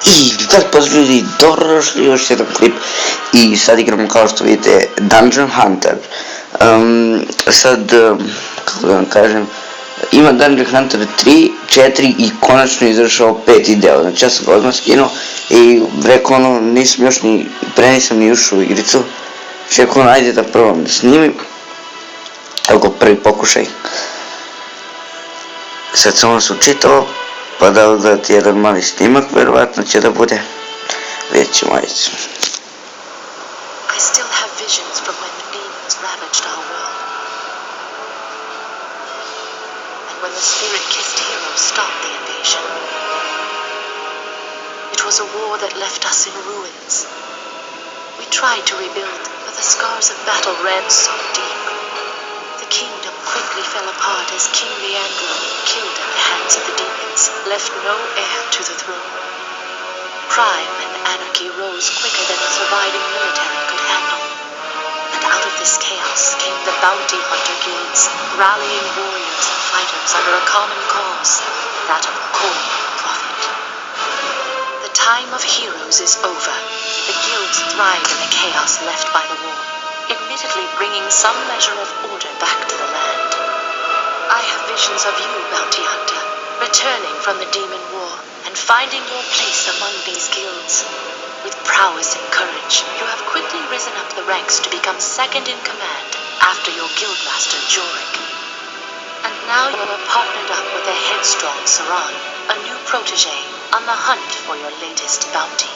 I tak pozdrav ljudi, dobrodošli još jedan klip i sad igramo kao što vidite Dungeon Hunter. Kako da vam kažem, ima Dungeon Hunter 3, 4 i konačno izašao 5. deo. Znači ja sam ga odmah skinuo i rekao nisam ni ušao u igricu. Rekao ajde da probam da snimim. Evo ga prvi pokušaj. Sad sam vas učitao. Pa da odgledati jedan mali snimak, verovatno će da bude. Vidjet ćemo, ajde. I still have visions from when the demons ravaged our world. And when the spirit-kissed heroes stopped the invasion. It was a war that left us in ruins. We tried to rebuild, but the scars of battle ran so deep. The kingdom quickly fell apart as King Leandro, killed at the hands of the demons, left no heir to the throne. Crime and anarchy rose quicker than the surviving military could handle. And out of this chaos came the bounty hunter guilds, rallying warriors and fighters under a common cause, that of cold profit. The time of heroes is over. The guilds thrive in the chaos left by the war, admittedly bringing some measure of order back to the land. I have visions of you, bounty hunter, returning from the demon war and finding your place among these guilds. With prowess and courage, you have quickly risen up the ranks to become second in command after your guildmaster Jorik. And now you are partnered up with a headstrong Saran, a new protege, on the hunt for your latest bounty.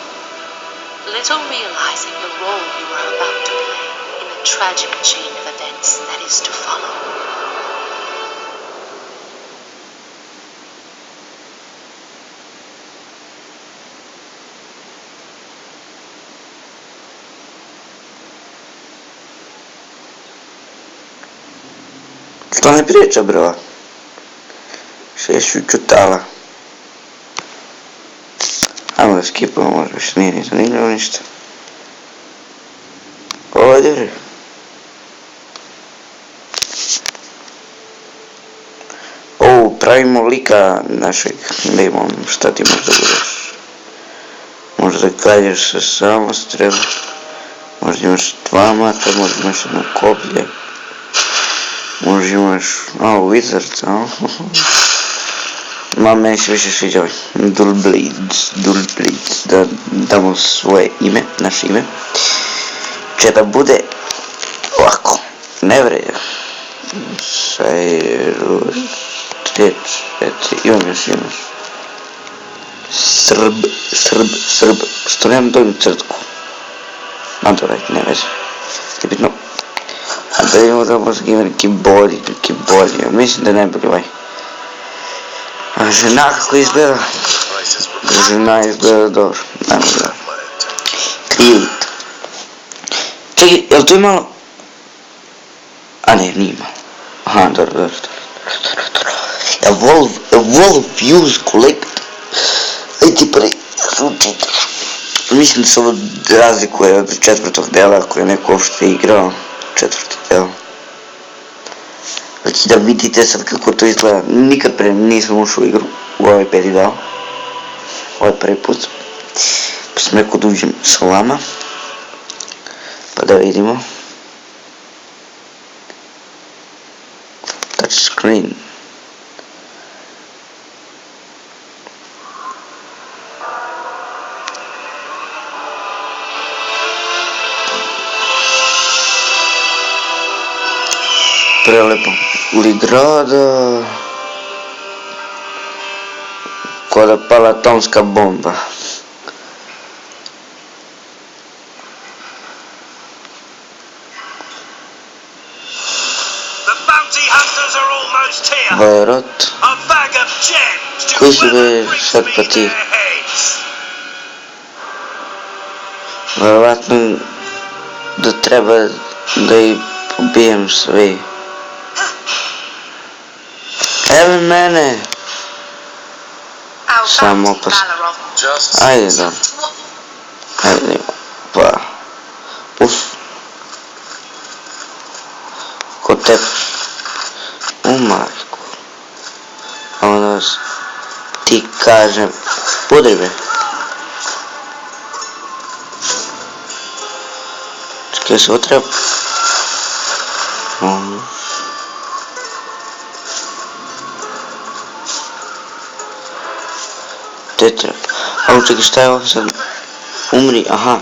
Little realizing the role you are about to play in the tragic chain of events that is to follow. Što ne priča, bro? Šešu čutala. Ajmo da skipamo, možda više nije ni zanimljivo ništa. Ovdje. Pravimo lika našeg, da imam šta ti možda budeš. Možda kalješ se samo strela. Možda imaš 2 mata, možda imaš jedno koplje. Možda imaš, wizard, meni se više sviđa ovaj Dual Blades, da damo svoje ime, naše ime. Će da bude ovako, ne vreja. Imam još jedno. Srb, što nemam dolju crtku. Nadorajte, ne veze. Je bitno. A da vidimo da možda ima neki bolji. Mislim da je najbolji ovaj. A žena kako izgleda? Žena izgleda dobro. Ajmo da. Krilit. Čekaj, jel tu imalo? A ne, nije imalo. Aha, dobro. Evolve, use, collect. Ajde prvi, učite. Mislim da se ovo razlikuje od 4. dela koje je neko uopšte igrao. 4. del. Znači da vidite sad kako to izgleda. Nikad pre nisam ušao u igru u ovaj 5. deo. Ovo je prvi put. Pa sam rekao da uđem s vama. Pa da vidimo. Touch screen. Prelepo. Uli grada. Ko da pala atomska bomba. Vajrot. Koji su be sad pa ti? Verovatno da treba da ih pobijem sve. Evo mene! Samo opasno. Ajde da. Ajde, pa. Ko tebe. Majku. A onda vas ti kažem. Udri be. Kaj se ovo treba? Te treba. Ali čekaj, šta je ovo sad? Umri, aha.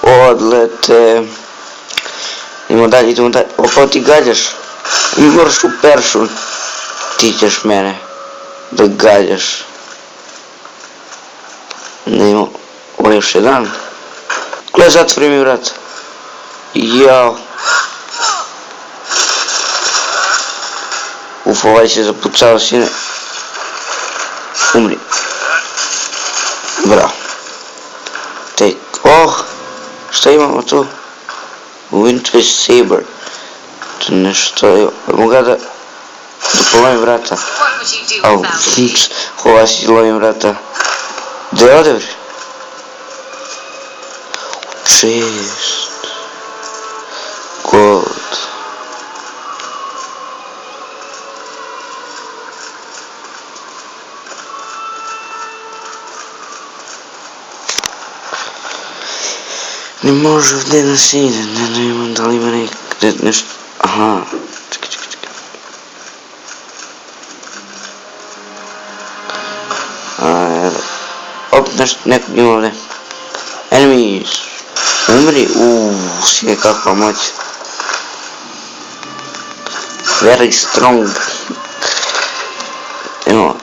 Odlete. Idemo dalje, idemo dalje. Opa, ti gađaš. Moraš u peršu. Ti ćeš mene da gađaš. Ne imamo. Ovo je još jedan. Gle, zatvori mi vrat. Jao. Uf, ovaj će zapucao, sine. Umri. Bravo. Take. Oh. Šta imamo tu? Winter Saber. To nešto je. Mogu ga da polovim vrata. Au. Ova si lovim vrata. Gdje ode bre? Čest. Gold. Ne može ovdje nas ide, ne imam da li ima nekde nešto, aha, čekaj. Opet nešto, nekog ima ovdje. Enemies, umri, sjej kakva moć. Very strong. Evo.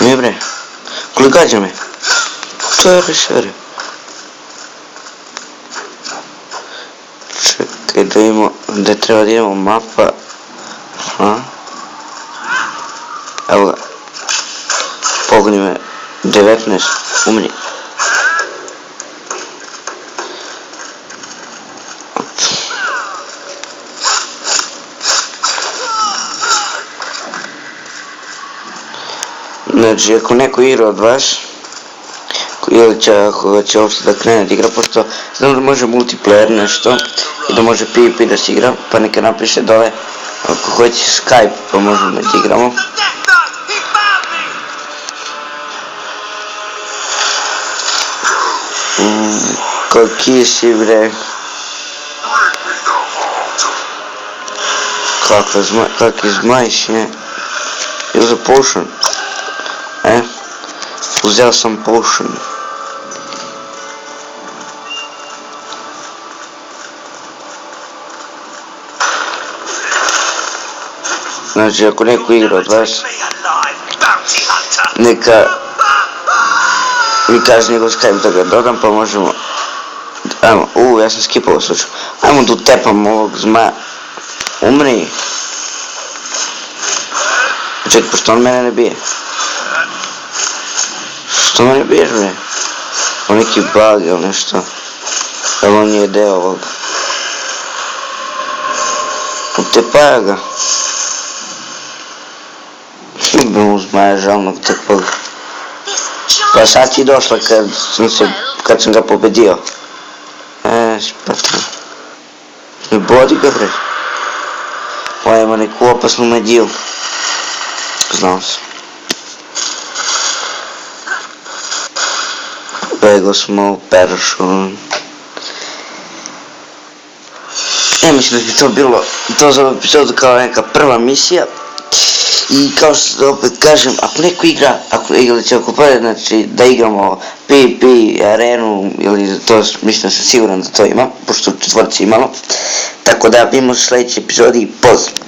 Ne bre, koliko gađa me? Čere. Čekaj da imamo, da treba da imamo mapa. Aha. Evo ga. Pogoni me. 19. Umri. Znači, ako neko igra od vas, ili će, ako će uopšte da krene da igra, pošto znam da može multiplayer nešto i da može PvP da se igra, pa neka napiše dole ako hoće Skype pa možemo da igramo. Kaki si bre. Kaki zmajš je. Use a potion. Uzeo sam potion. Znači, ako neko igra od vas, neka mi kaže njegov Skype da ga dodam, pa možemo. Ajmo, ja sam skipao slučaj. Ajmo da utepam ovog zmaja. Umri. Čekaj, pošto on mene ne bije. Što mene biješ bre? O neki bug ili nešto. Ali on nije deo ovog. Utepaja ga. Bro, zmaja žalnog takvog. Pa sad ti došla kad sam ga pobedio. Spatno. Ne bodi ga bre. Ovo ima neku opasnu magiju. Znao sam. Bego smo u peršu. Mislim da bi to bilo to za epizodu kao neka prva misija. I kao što opet kažem, ako neko igra, ili će ako pare, znači da igramo PvP, arenu, ili to mislim da sam siguran da to ima, pošto u četvrci imalo. Tako da vidimo u sljedećoj epizodi, pozdrav!